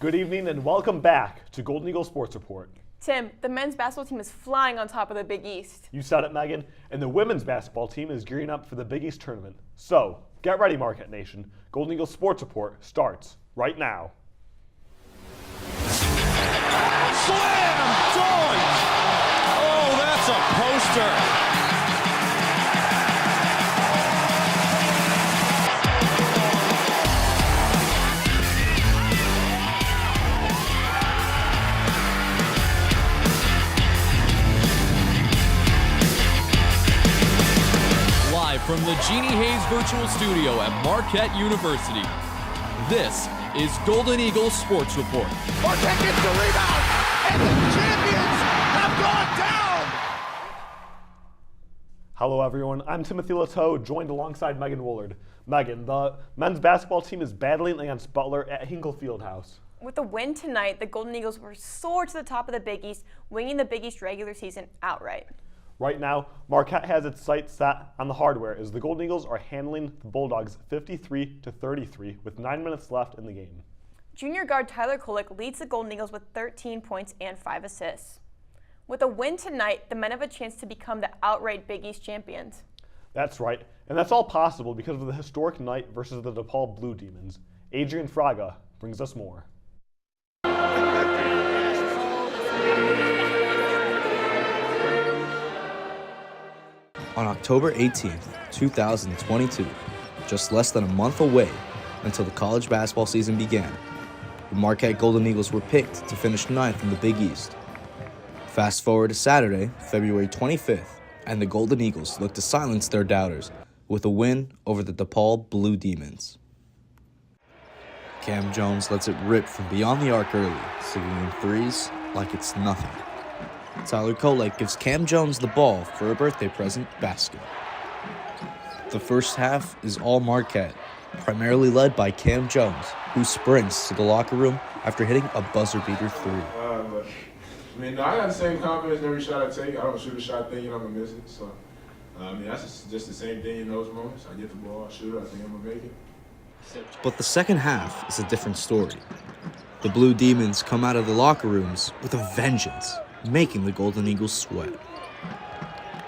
Good evening and welcome back to Golden Eagle Sports Report. Tim, the men's basketball team is flying on top of the Big East. You said it, Megan, and the women's basketball team is gearing up for the Big East tournament. So, get ready, Marquette Nation. Golden Eagle Sports Report starts right now. Slam dunk! Oh, that's a poster. Live from the Jeannie Hayes Virtual Studio at Marquette University, this is Golden Eagle Sports Report. Marquette gets the rebound, and the champions have gone down! Hello, everyone. I'm Timothy Lateau, joined alongside Megan Woolard. Megan, the men's basketball team is battling against Butler at Hinkle Fieldhouse. With the win tonight, the Golden Eagles were soared to the top of the Big East, winning the Big East regular season outright. Right now, Marquette has its sights set on the hardware as the Golden Eagles are handling the Bulldogs 53-33 with 9 minutes left in the game. Junior guard Tyler Kolek leads the Golden Eagles with 13 points and 5 assists. With a win tonight, the men have a chance to become the outright Big East champions. That's right, and that's all possible because of the historic night versus the DePaul Blue Demons. Adrian Fraga brings us more. On October 18, 2022, just less than a month away until the college basketball season began, the Marquette Golden Eagles were picked to finish 9th in the Big East. Fast forward to Saturday, February 25th, and the Golden Eagles look to silence their doubters with a win over the DePaul Blue Demons. Cam Jones lets it rip from beyond the arc early, singing in threes like it's nothing. Tyler Kolek gives Cam Jones the ball for a birthday present basket. The first half is all Marquette, primarily led by Cam Jones, who sprints to the locker room after hitting a buzzer-beater three. I got the same confidence in every shot I take. I don't shoot a shot thinking I'm going to miss it. So, that's just the same thing in those moments. I get the ball, I shoot it, I think I'm going to make it. But the second half is a different story. The Blue Demons come out of the locker rooms with a vengeance, making the Golden Eagles sweat.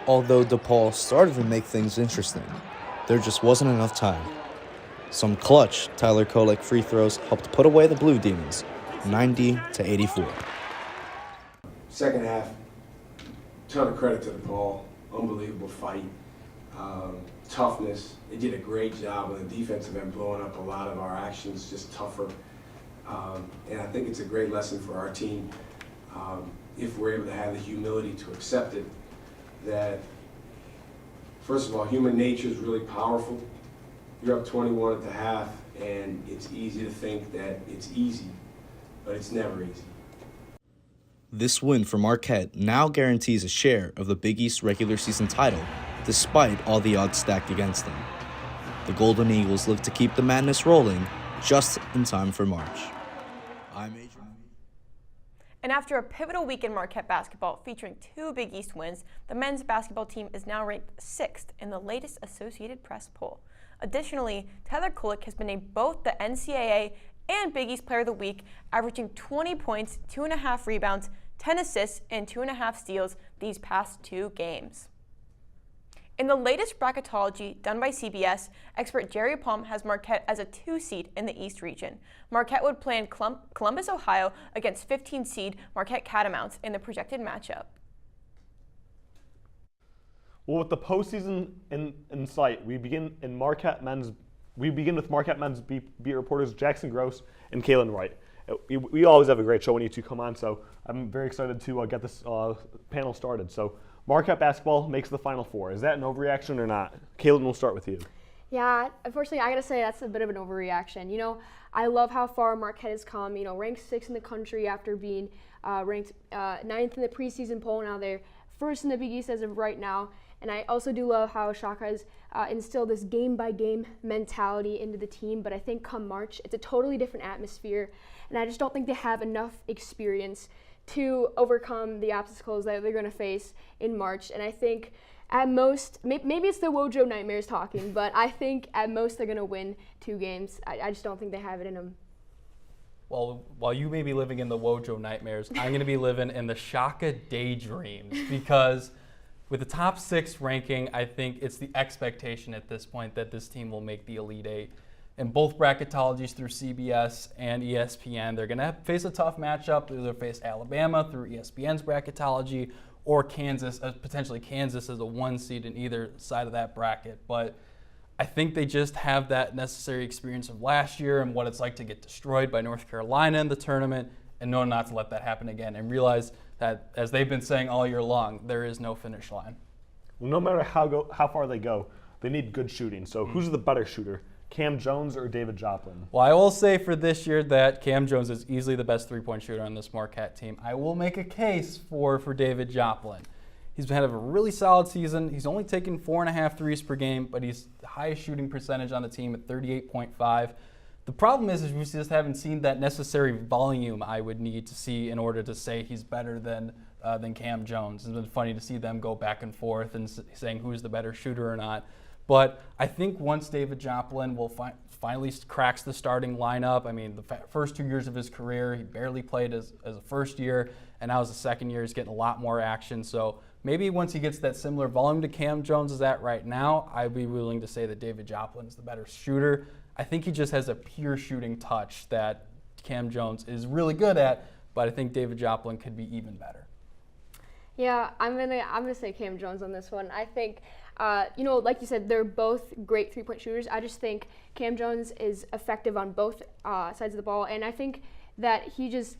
Although DePaul started to make things interesting, there just wasn't enough time. Some clutch Tyler Kolek free throws helped put away the Blue Demons, 90-84. Second half, ton of credit to DePaul. Unbelievable fight, toughness. They did a great job on the defensive end, blowing up a lot of our actions, just tougher. And I think it's a great lesson for our team. If we're able to have the humility to accept it, that first of all, human nature is really powerful. You're up 21 at the half, and it's easy to think that it's easy, but it's never easy. This win for Marquette now guarantees a share of the Big East regular season title, despite all the odds stacked against them. The Golden Eagles look to keep the madness rolling just in time for March. I'm Adrian. And after a pivotal week in Marquette basketball featuring 2 Big East wins, the men's basketball team is now ranked 6th in the latest Associated Press poll. Additionally, Tyler Kolek has been named both the NCAA and Big East Player of the Week, averaging 20 points, 2.5 rebounds, 10 assists, and 2.5 steals these past 2 games. In the latest bracketology done by CBS, expert Jerry Palm has Marquette as a 2 seed in the East region. Marquette would play in Columbus, Ohio against 15 seed Marquette Catamounts in the projected matchup. Well, with the postseason in sight, we begin with Marquette men's beat reporters Jackson Gross and Kaylin Wright. We always have a great show when you two come on, so I'm very excited to get this panel started. So Marquette basketball makes the Final Four. Is that an overreaction or not? Kaylin, we'll start with you. Yeah, unfortunately, I gotta say that's a bit of an overreaction. You know, I love how far Marquette has come. You know, ranked 6th in the country after being ranked 9th in the preseason poll. Now they're 1st in the Big East as of right now. And I also do love how Shaka has instilled this game-by-game mentality into the team. But I think come March, it's a totally different atmosphere. And I just don't think they have enough experience to overcome the obstacles that they're going to face in March. And I think at most, maybe it's the Wojo Nightmares talking, but I think at most they're going to win 2 games. I just don't think they have it in them. Well, while you may be living in the Wojo nightmares, I'm going to be living in the Shaka daydreams, because with the top 6 ranking, I think it's the expectation at this point that this team will make the Elite Eight. In both bracketologies through CBS and ESPN, they're going to face a tough matchup. They'll either face Alabama through ESPN's bracketology or Kansas, potentially Kansas as a 1 seed in either side of that bracket. But I think they just have that necessary experience of last year and what it's like to get destroyed by North Carolina in the tournament, and know not to let that happen again, and realize that, as they've been saying all year long, there is no finish line. Well, no matter how far they go, they need good shooting. So who's the better shooter, Cam Jones or David Joplin? Well, I will say for this year that Cam Jones is easily the best three-point shooter on this Marquette team. I will make a case for David Joplin. He's had a really solid season. He's only taken 4.5 threes per game, but he's the highest shooting percentage on the team at 38.5. The problem is we just haven't seen that necessary volume I would need to see in order to say he's better than Cam Jones. It's been funny to see them go back and forth and saying who's the better shooter or not. But I think once David Joplin will finally cracks the starting lineup, I mean, the first 2 years of his career, he barely played as a first year, and now as a second year, he's getting a lot more action. So maybe once he gets that similar volume to Cam Jones is at right now, I'd be willing to say that David Joplin is the better shooter. I think he just has a pure shooting touch that Cam Jones is really good at, but I think David Joplin could be even better. Yeah, I'm gonna say Cam Jones on this one. I think, like you said, they're both great three-point shooters. I just think Cam Jones is effective on both sides of the ball, and I think that he just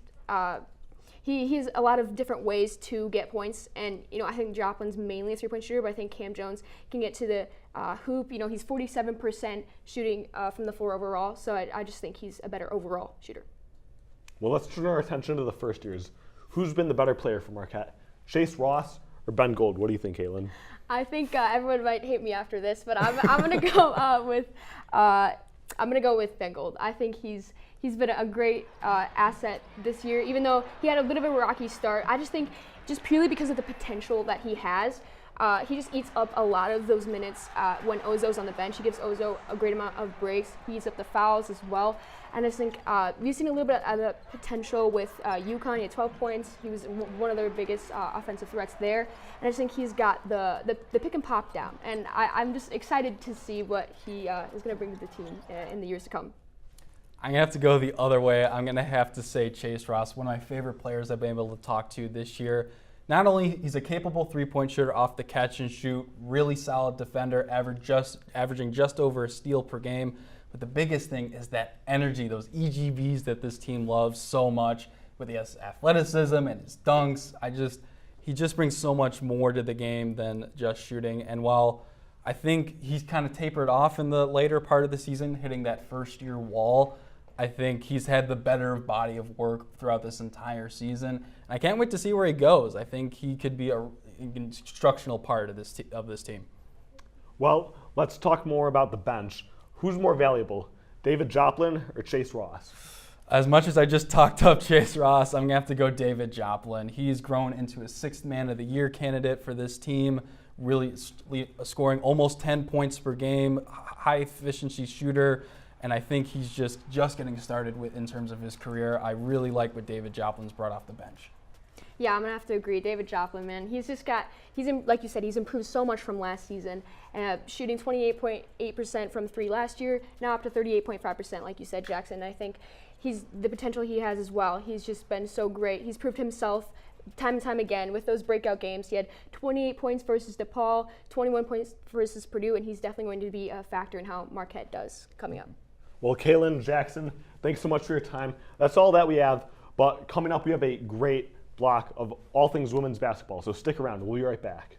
he has a lot of different ways to get points. And I think Joplin's mainly a three-point shooter, but I think Cam Jones can get to the hoop. He's 47% shooting from the floor overall, so I just think he's a better overall shooter. Well, let's turn our attention to the first years. Who's been the better player for Marquette? Chase Ross or Ben Gold? What do you think, Caitlin? I think everyone might hate me after this, but I'm gonna go with Ben Gold. I think he's been a great asset this year, even though he had a bit of a rocky start. I just think, just purely because of the potential that he has, he just eats up a lot of those minutes when Ozo's on the bench. He gives Ozo a great amount of breaks. He eats up the fouls as well. And I just think we've seen a little bit of the potential with UConn. He had 12 points. He was one of their biggest offensive threats there. And I just think he's got the pick and pop down. And I'm just excited to see what he is going to bring to the team in the years to come. I'm going to have to go the other way. I'm going to have to say Chase Ross, one of my favorite players I've been able to talk to this year. Not only he's a capable three-point shooter off the catch and shoot, really solid defender, averaging just over a steal per game. But the biggest thing is that energy, those EGVs that this team loves so much, with his athleticism and his dunks. He just brings so much more to the game than just shooting. And while I think he's kind of tapered off in the later part of the season, hitting that first-year wall, I think he's had the better body of work throughout this entire season. And I can't wait to see where he goes. I think he could be an instructional part of this team. Well, let's talk more about the bench. Who's more valuable, David Joplin or Chase Ross? As much as I just talked up Chase Ross, I'm going to have to go David Joplin. He's grown into a 6th Man of the Year candidate for this team, really scoring almost 10 points per game, high-efficiency shooter, and I think he's just getting started in terms of his career. I really like what David Joplin's brought off the bench. Yeah, I'm going to have to agree. David Joplin, man, like you said, he's improved so much from last season. Shooting 28.8% from three last year, now up to 38.5%, like you said, Jackson. I think the potential he has as well. He's just been so great. He's proved himself time and time again with those breakout games. He had 28 points versus DePaul, 21 points versus Purdue, and he's definitely going to be a factor in how Marquette does coming up. Well, Kaylin, Jackson, thanks so much for your time. That's all that we have, but coming up we have a great block of all things women's basketball, so stick around. We'll be right back.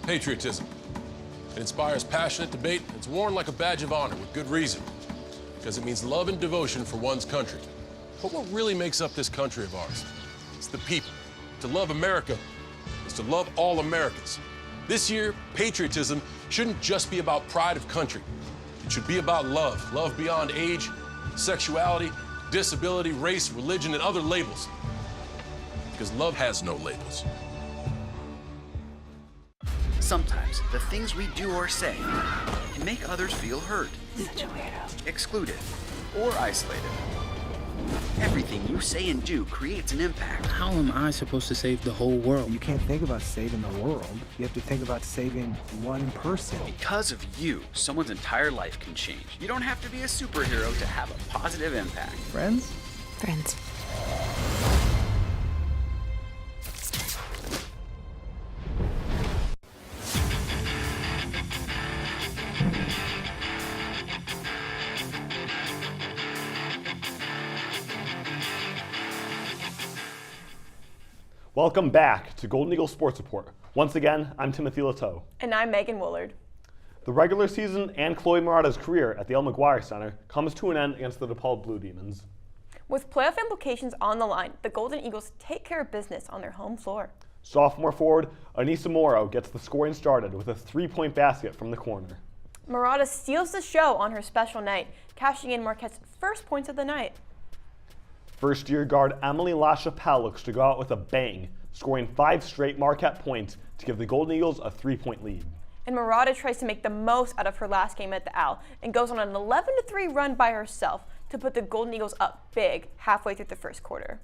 Patriotism. It inspires passionate debate. It's worn like a badge of honor with good reason, because it means love and devotion for one's country. But what really makes up this country of ours? It's the people. To love America is to love all Americans. This year, patriotism shouldn't just be about pride of country. It should be about love. Love beyond age, sexuality, disability, race, religion, and other labels. Because love has no labels. Sometimes the things we do or say can make others feel hurt, excluded, or isolated. Everything you say and do creates an impact. How am I supposed to save the whole world? You can't think about saving the world. You have to think about saving one person. Because of you, someone's entire life can change. You don't have to be a superhero to have a positive impact. Friends? Friends. Welcome back to Golden Eagle Sports Report. Once again, I'm Timothy Lateau. And I'm Megan Woolard. The regular season and Chloe Murata's career at the El McGuire Center comes to an end against the DePaul Blue Demons. With playoff implications on the line, the Golden Eagles take care of business on their home floor. Sophomore forward Anissa Morrow gets the scoring started with a 3-point basket from the corner. Murata steals the show on her special night, cashing in Marquette's first points of the night. First-year guard Emily LaChapelle looks to go out with a bang, scoring 5 straight Marquette points to give the Golden Eagles a 3-point lead. And Murata tries to make the most out of her last game at the Owl and goes on an 11-3 run by herself to put the Golden Eagles up big halfway through the first quarter.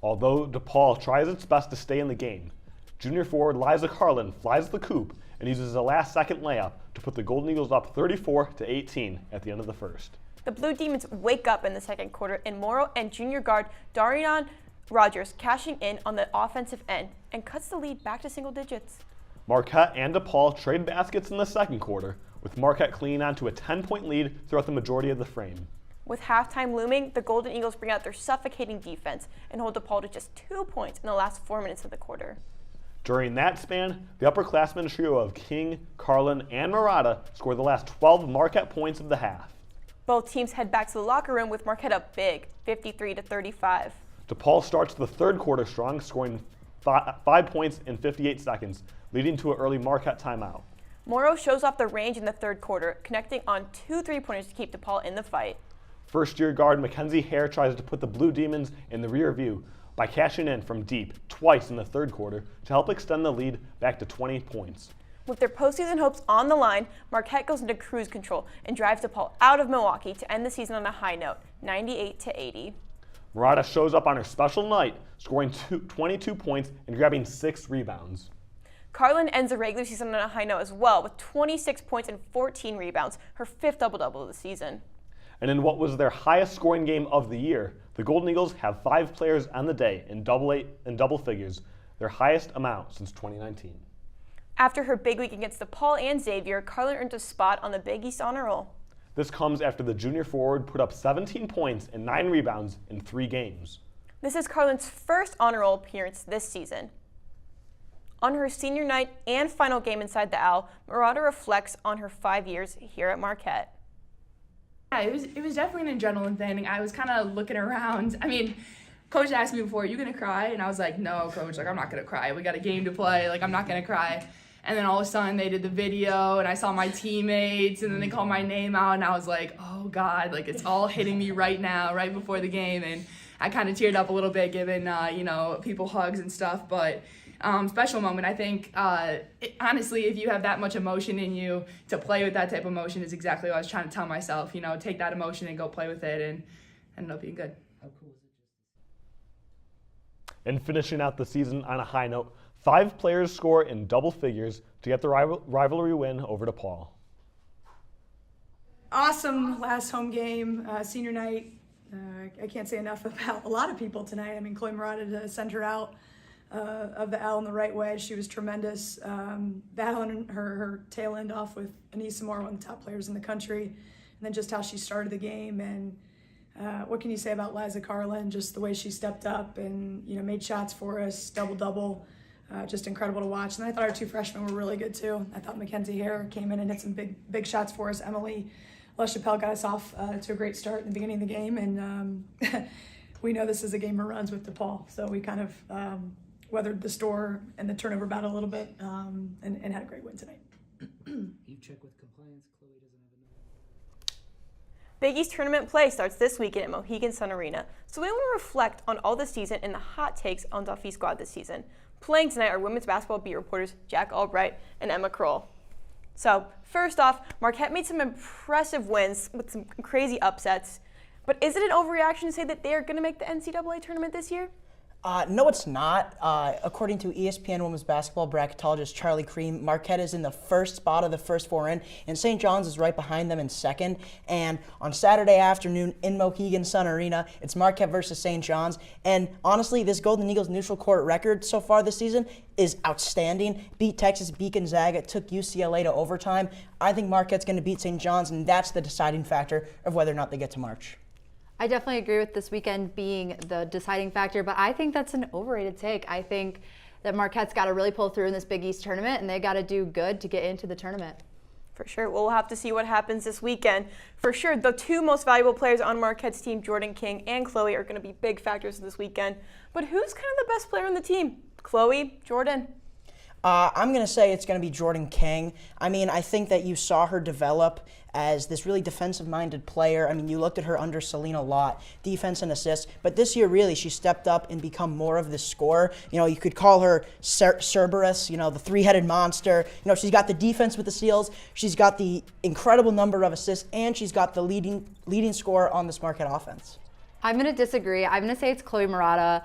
Although DePaul tries its best to stay in the game, junior forward Liza Carlin flies the coop and uses a last-second layup to put the Golden Eagles up 34-18 at the end of the first. The Blue Demons wake up in the second quarter, and Morrow and junior guard Darian Rogers cashing in on the offensive end and cuts the lead back to single digits. Marquette and DePaul trade baskets in the second quarter, with Marquette clinging on to a 10-point lead throughout the majority of the frame. With halftime looming, the Golden Eagles bring out their suffocating defense and hold DePaul to just 2 points in the last 4 minutes of the quarter. During that span, the upperclassmen trio of King, Carlin, and Murata scored the last 12 Marquette points of the half. Both teams head back to the locker room with Marquette up big, 53-35. DePaul starts the third quarter strong, scoring 5 points in 58 seconds, leading to an early Marquette timeout. Morrow shows off the range in the third quarter, connecting on 2 3-pointers to keep DePaul in the fight. First-year guard Mackenzie Hare tries to put the Blue Demons in the rear view by cashing in from deep twice in the third quarter to help extend the lead back to 20 points. With their postseason hopes on the line, Marquette goes into cruise control and drives DePaul out of Milwaukee to end the season on a high note, 98-80. Murata shows up on her special night, scoring 22 points and grabbing 6 rebounds. Carlin ends the regular season on a high note as well, with 26 points and 14 rebounds, her 5th double-double of the season. And in what was their highest scoring game of the year, the Golden Eagles have 5 players on the day in double figures, their highest amount since 2019. After her big week against DePaul and Xavier, Carlin earned a spot on the Big East honor roll. This comes after the junior forward put up 17 points and 9 rebounds in 3 games. This is Carlin's first honor roll appearance this season. On her senior night and final game inside the Owl, Murata reflects on her 5 years here at Marquette. Yeah, it was definitely an adrenaline thing. I was kind of looking around. I mean, Coach asked me before, "Are you gonna cry?" And I was like, "No, Coach. Like, I'm not gonna cry. We got a game to play. Like, I'm not gonna cry." And then all of a sudden they did the video, and I saw my teammates, and then they called my name out, and I was like, "Oh God!" Like, it's all hitting me right now, right before the game, and I kind of teared up a little bit, giving people hugs and stuff. But special moment. I think honestly, if you have that much emotion in you, to play with that type of emotion is exactly what I was trying to tell myself. Take that emotion and go play with it, and ended up being good. How cool is it? And finishing out the season on a high note, 5 players score in double figures to get the rivalry win over DePaul. Awesome last home game, senior night. I can't say enough about a lot of people tonight. I mean, Chloe Murata to send her out of the Owl in the right way. She was tremendous. Battling her tail end off with Anissa Morrow, one of the top players in the country, and then just how she started the game. And what can you say about Liza Carlin? Just the way she stepped up and made shots for us, double-double. Just incredible to watch. And I thought our 2 freshmen were really good too. I thought Mackenzie Hare came in and hit some big shots for us. Emily LaChapelle got us off to a great start in the beginning of the game. And we know this is a game of runs with DePaul. So we kind of weathered the storm and the turnover battle a little bit and had a great win tonight. You check with compliance. Chloe doesn't have a Big East tournament play starts this weekend at Mohegan Sun Arena. So we want to reflect on all the season and the hot takes on Duffy squad this season. Playing tonight are women's basketball beat reporters Jack Albright and Emma Kroll. So first off, Marquette made some impressive wins with some crazy upsets. But is it an overreaction to say that they're going to make the NCAA tournament this year? No, it's not. According to ESPN women's basketball bracketologist Charlie Cream, Marquette is in the first spot of the first four in, and St. John's is right behind them in second. And on Saturday afternoon in Mohegan Sun Arena, it's Marquette versus St. John's. And honestly, this Golden Eagles neutral court record so far this season is outstanding. Beat Texas, beat Gonzaga, took UCLA to overtime. I think Marquette's going to beat St. John's, and that's the deciding factor of whether or not they get to March. I definitely agree with this weekend being the deciding factor, but I think that's an overrated take. I think that Marquette's got to really pull through in this Big East tournament, and they got to do good to get into the tournament. For sure. We'll have to see what happens this weekend. For sure, the two most valuable players on Marquette's team, Jordan King and Chloe, are going to be big factors this weekend. But who's kind of the best player on the team? Chloe, Jordan? I'm going to say it's going to be Jordan King. I mean, I think that you saw her develop as this really defensive-minded player. I mean, you looked at her under Selena a lot, defense and assists. But this year, really, she stepped up and become more of the scorer. You know, you could call her Cerberus, you know, the three-headed monster. You know, she's got the defense with the steals. She's got the incredible number of assists, and she's got the leading scorer on this Marquette offense. I'm going to disagree. I'm going to say it's Chloe Murata.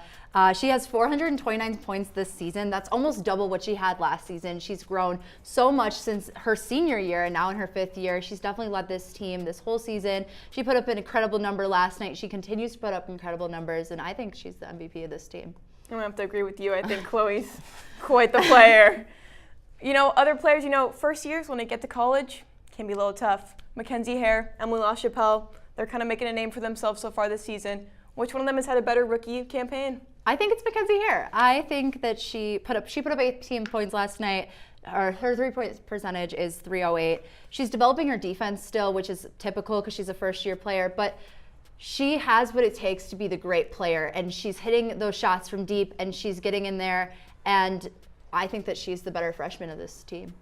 She has 429 points this season. That's almost double what she had last season. She's grown so much since her senior year and now in her 5th year. She's definitely led this team this whole season. She put up an incredible number last night. She continues to put up incredible numbers, and I think she's the MVP of this team. I'm going to have to agree with you. I think Chloe's quite the player. You know, other players, you know, first years when they get to college can be a little tough. Mackenzie Hare, Emily LaChapelle, they're kind of making a name for themselves so far this season. Which one of them has had a better rookie campaign? I think it's Mackenzie Hare. I think that she put up 18 points last night. Her 3-point percentage is .308. She's developing her defense still, which is typical because she's a first-year player, but she has what it takes to be the great player, and she's hitting those shots from deep, and she's getting in there, and I think that she's the better freshman of this team.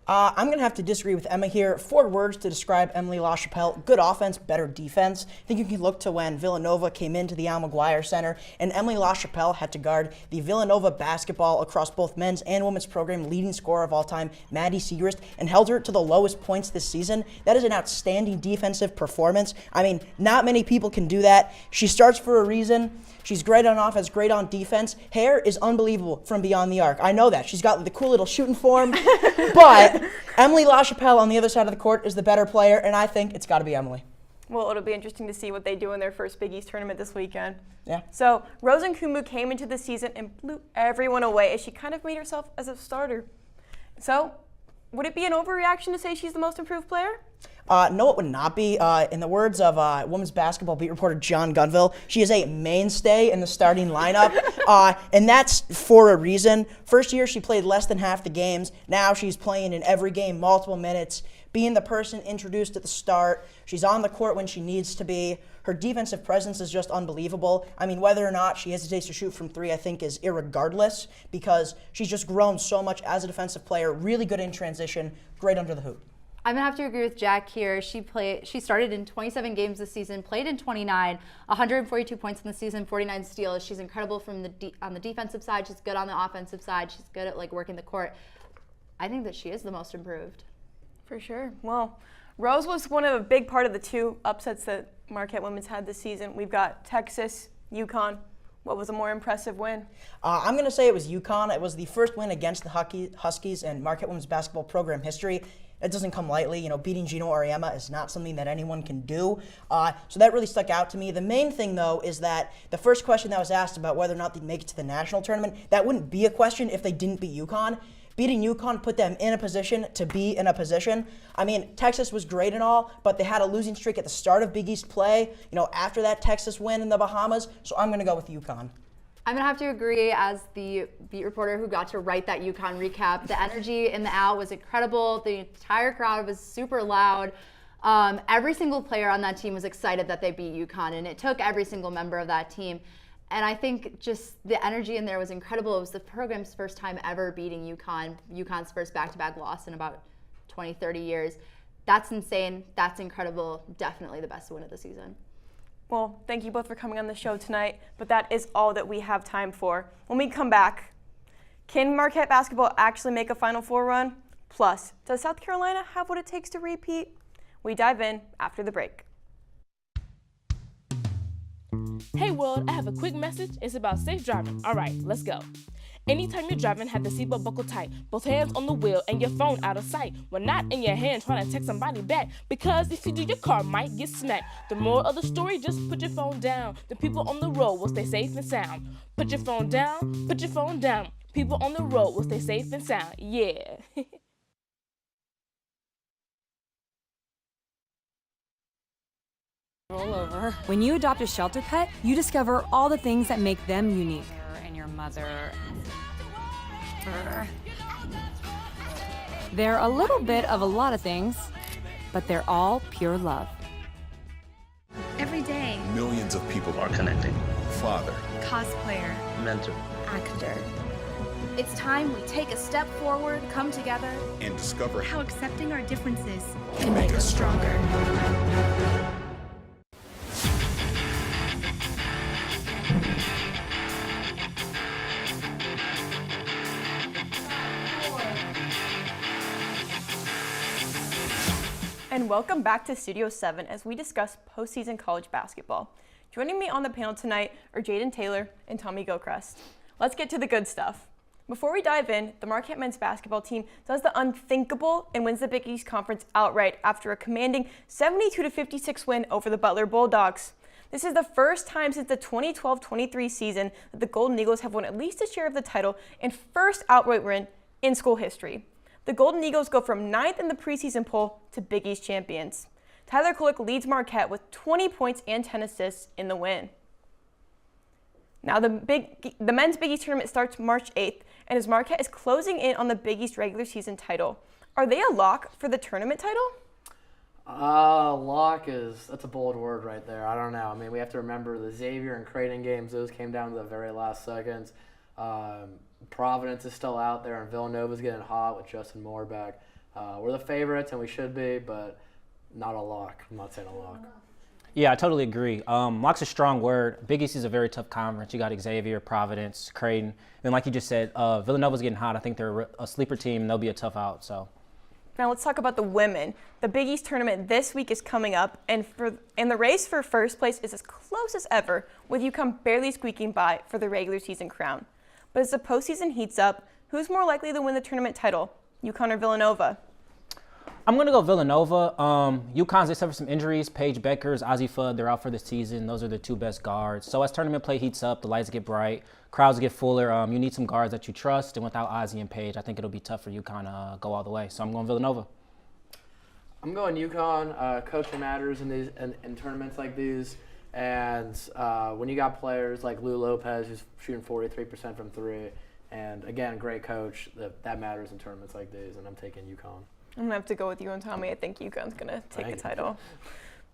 I'm going to have to disagree with Emma here. 4 words to describe Emily LaChapelle: good offense, better defense. I think you can look to when Villanova came into the Al McGuire Center, and Emily LaChapelle had to guard the Villanova basketball across both men's and women's program leading scorer of all time, Maddie Segrist, and held her to the lowest points this season. That is an outstanding defensive performance. I mean, not many people can do that. She starts for a reason. She's great on offense, great on defense. Hare is unbelievable from beyond the arc. I know that. She's got the cool little shooting form. But Emily LaChapelle on the other side of the court is the better player, and I think it's got to be Emily. Well, it'll be interesting to see what they do in their first Big East tournament this weekend. Yeah. So Rosen Kumbu came into the season and blew everyone away as she kind of made herself as a starter. So would it be an overreaction to say she's the most improved player? No, it would not be. In the words of women's basketball beat reporter John Gunville, she is a mainstay in the starting lineup, and that's for a reason. First year, she played less than half the games. Now she's playing in every game, multiple minutes, being the person introduced at the start. She's on the court when she needs to be. Her defensive presence is just unbelievable. I mean, whether or not she hesitates to shoot from 3, I think is irregardless, because she's just grown so much as a defensive player, really good in transition, great under the hoop. I'm going to have to agree with Jack here. She started in 27 games this season, played in 29, 142 points in the season, 49 steals. She's incredible from on the defensive side. She's good on the offensive side. She's good at working the court. I think that she is the most improved. For sure. Well, Rose was one of a big part of the 2 upsets that Marquette women's had this season. We've got Texas, UConn. What was a more impressive win? I'm going to say it was UConn. It was the first win against the Huskies in Marquette women's basketball program history. It doesn't come lightly. You know, beating Gino Auriemma is not something that anyone can do. So that really stuck out to me. The main thing, though, is that the first question that was asked about whether or not they'd make it to the national tournament, that wouldn't be a question if they didn't beat UConn. Beating UConn put them in a position to be in a position. I mean, Texas was great and all, but they had a losing streak at the start of Big East play, you know, after that Texas win in the Bahamas. So I'm going to go with UConn. I'm going to have to agree as the beat reporter who got to write that UConn recap. The energy in the Al was incredible. The entire crowd was super loud. Every single player on that team was excited that they beat UConn, and it took every single member of that team. And I think just the energy in there was incredible. It was the program's first time ever beating UConn, UConn's first back-to-back loss in about 20, 30 years. That's insane. That's incredible. Definitely the best win of the season. Well, thank you both for coming on the show tonight, but that is all that we have time for. When we come back, can Marquette basketball actually make a Final Four run? Plus, does South Carolina have what it takes to repeat? We dive in after the break. Hey world, I have a quick message. It's about safe driving. All right, let's go. Anytime you're driving, have the seatbelt buckled tight. Both hands on the wheel and your phone out of sight. When not in your hand, trying to text somebody back. Because if you do, your car might get smacked. The moral of the story, just put your phone down. The people on the road will stay safe and sound. Put your phone down, put your phone down. People on the road will stay safe and sound. Yeah. Roll over. When you adopt a shelter pet, you discover all the things that make them unique. And your mother. They're a little bit of a lot of things, but they're all pure love. Every day, Millions of people are connecting. Father, cosplayer, mentor, actor. It's time we take a step forward, come together, and discover How accepting our differences can make us stronger. And welcome back to Studio 7 as we discuss postseason college basketball. Joining me on the panel tonight are Jaden Taylor and Tommy Gilchrist. Let's get to the good stuff. Before we dive in, the Marquette men's basketball team does the unthinkable and wins the Big East Conference outright after a commanding 72-56 win over the Butler Bulldogs. This is the first time since the 2012-23 season that the Golden Eagles have won at least a share of the title and first outright win in school history. The Golden Eagles go from 9th in the preseason poll to Big East champions. Tyler Kolek leads Marquette with 20 points and 10 assists in the win. Now the men's Big East tournament starts March 8th, and as Marquette is closing in on the Big East regular season title. Are they a lock for the tournament title? That's a bold word right there. I don't know. I mean, we have to remember the Xavier and Creighton games, those came down to the very last seconds. Providence is still out there, and Villanova's getting hot with Justin Moore back. We're the favorites, and we should be, but not a lock. I'm not saying a lock. Yeah, I totally agree. Lock's a strong word. Big East is a very tough conference. You got Xavier, Providence, Creighton. And like you just said, Villanova's getting hot. I think they're a sleeper team, and they'll be a tough out. So. Now let's talk about the women. The Big East tournament this week is coming up, and the race for first place is as close as ever, with UConn barely squeaking by for the regular season crown. But as the postseason heats up, who's more likely to win the tournament title, UConn or Villanova? I'm going to go Villanova. UConn's, they suffered some injuries. Paige Beckers, Ozzie Fudd, they're out for the season. Those are the two best guards. So as tournament play heats up, the lights get bright, crowds get fuller. You need some guards that you trust. And without Ozzie and Paige, I think it'll be tough for UConn to go all the way. So I'm going Villanova. I'm going UConn. Coaching matters in tournaments like these. And when you got players like Lou Lopez, who's shooting 43% from three, and again, great coach, that matters in tournaments like these, and I'm taking UConn. I'm going to have to go with you and Tommy. I think UConn's going to take the title.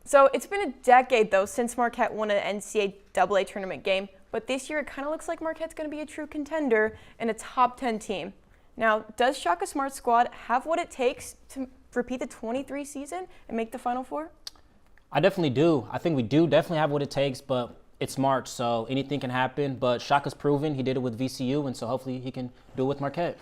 So it's been a decade, though, since Marquette won an NCAA tournament game, but this year it kind of looks like Marquette's going to be a true contender and a top 10 team. Now, does Shaka Smart's squad have what it takes to repeat the 23 season and make the Final Four? I definitely do. I think we do definitely have what it takes, but it's March, so anything can happen. But Shaka's proven he did it with VCU, and so hopefully he can do it with Marquette.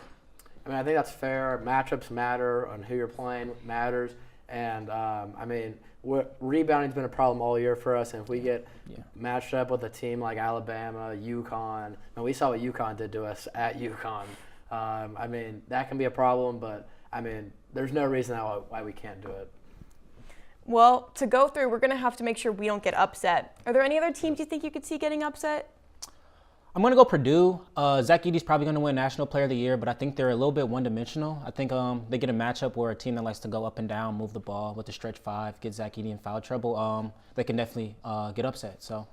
I mean, I think that's fair. Matchups matter, on who you're playing matters. And, I mean, rebounding's been a problem all year for us. And if we get matched up with a team like Alabama, UConn, and we saw what UConn did to us at UConn. I mean, that can be a problem, but, I mean, there's no reason why we can't do it. Well, to go through, we're going to have to make sure we don't get upset. Are there any other teams you think you could see getting upset? I'm going to go Purdue. Zach Edey's probably going to win National Player of the Year, but I think they're a little bit one-dimensional. I think they get a matchup where a team that likes to go up and down, move the ball with the stretch five, get Zach Edey in foul trouble. They can definitely get upset. So,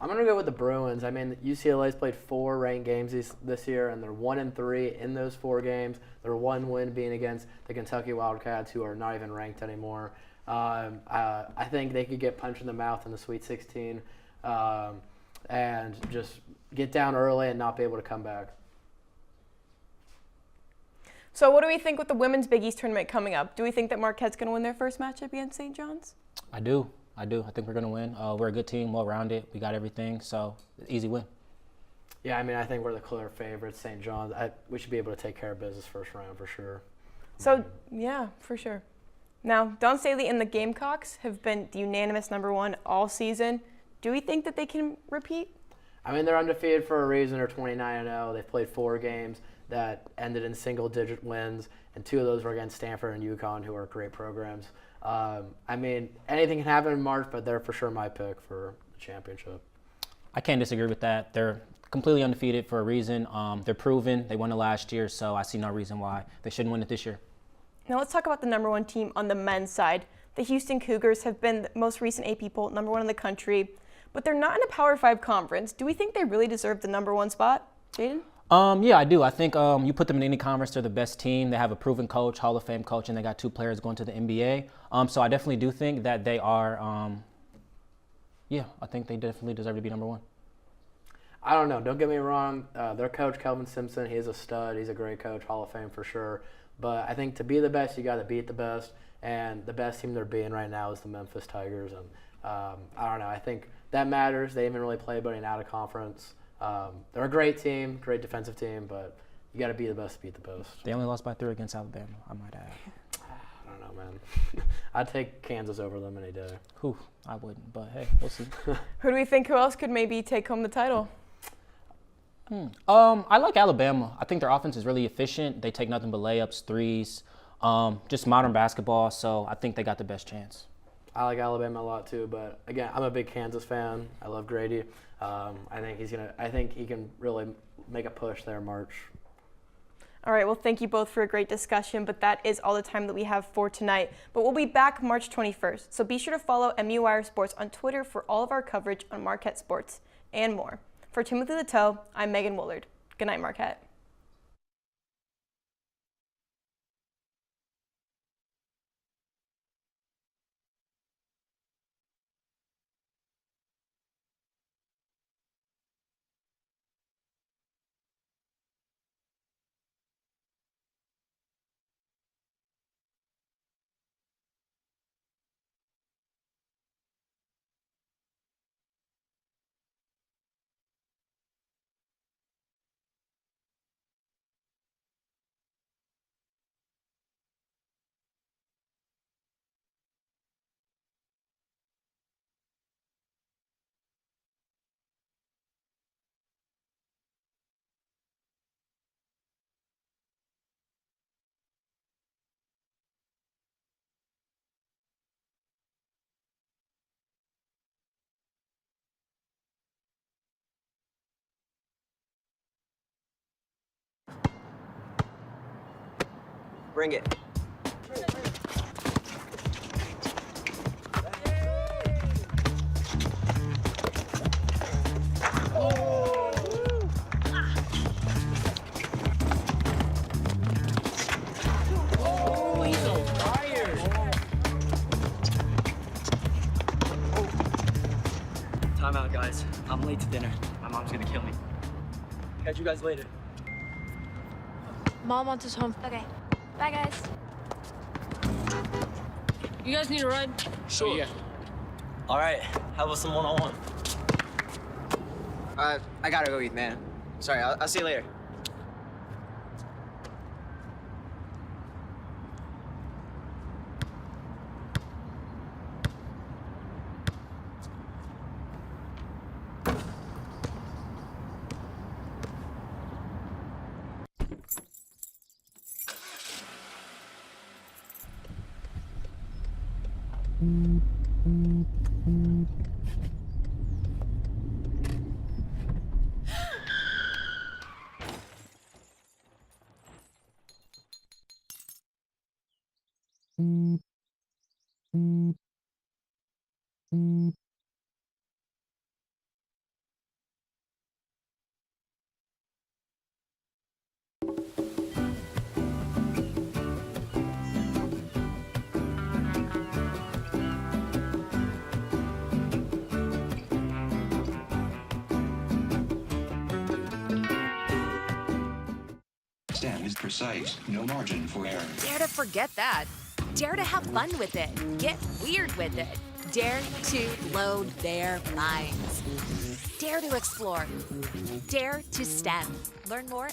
I'm going to go with the Bruins. I mean, UCLA's played 4 ranked games this year, and they're 1-3 in those 4 games. Their one win being against the Kentucky Wildcats, who are not even ranked anymore. I think they could get punched in the mouth in the Sweet 16. And just get down early and not be able to come back. So what do we think with the women's Big East tournament coming up? Do we think that Marquette's going to win their first matchup against St. John's? I do. I think we're going to win. We're a good team, well-rounded. We got everything, so easy win. Yeah, I mean, I think we're the clear favorites, St. John's. We should be able to take care of business first round for sure. So, yeah, for sure. Now, Dawn Staley and the Gamecocks have been the unanimous #1 all season. Do we think that they can repeat? I mean, they're undefeated for a reason. They're 29-0. They've played 4 games that ended in single-digit wins, and 2 of those were against Stanford and UConn, who are great programs. I mean, anything can happen in March, but they're for sure my pick for the championship. I can't disagree with that. They're completely undefeated for a reason. They're proven. They won it last year, so I see no reason why they shouldn't win it this year. Now let's talk about the number 1 team on the men's side. The Houston Cougars have been the most recent AP poll, number 1 in the country, but they're not in a Power 5 conference. Do we think they really deserve the number 1 spot, Jaden? Yeah, I do. I think you put them in any conference, they're the best team. They have a proven coach, Hall of Fame coach, and they got 2 players going to the NBA. So I definitely do think that they are, I think they definitely deserve to be number 1. I don't know. Don't get me wrong. Their coach, Kelvin Simpson, he is a stud. He's a great coach, Hall of Fame for sure. But I think to be the best, you got to beat the best. And the best team they're being right now is the Memphis Tigers. And I don't know. I think that matters. They haven't really played anybody out of conference. They're a great team, great defensive team, but you got to be the best to beat the best. They only lost by 3 against Alabama, I might add. I don't know, man. I'd take Kansas over them any day. Whew, I wouldn't, but hey, we'll see. Who do we think who else could maybe take home the title? I like Alabama. I think their offense is really efficient. They take nothing but layups, threes, just modern basketball, so I think they got the best chance. I like Alabama a lot too, but again, I'm a big Kansas fan. I love Grady. I think he can really make a push there in March. All right, well, thank you both for a great discussion, but that is all the time that we have for tonight. But we'll be back March 21st, so be sure to follow MUWire Sports on Twitter for all of our coverage on Marquette sports and more. For Timothy the Toe, I'm Megan Woolard. Good night, Marquette. Bring it. Oh, he's on fire. Time out, guys. I'm late to dinner. My mom's gonna kill me. Catch you guys later. Mom wants us home. Okay. Bye, guys. You guys need a ride? Sure. Yeah. All right. How about some one-on-one? I gotta go eat, man. Sorry. I'll see you later. Stem is precise, no margin for error. Dare to forget that. Dare to have fun with it. Get weird with it. Dare to load their minds. Dare to explore. Dare to STEM. Learn more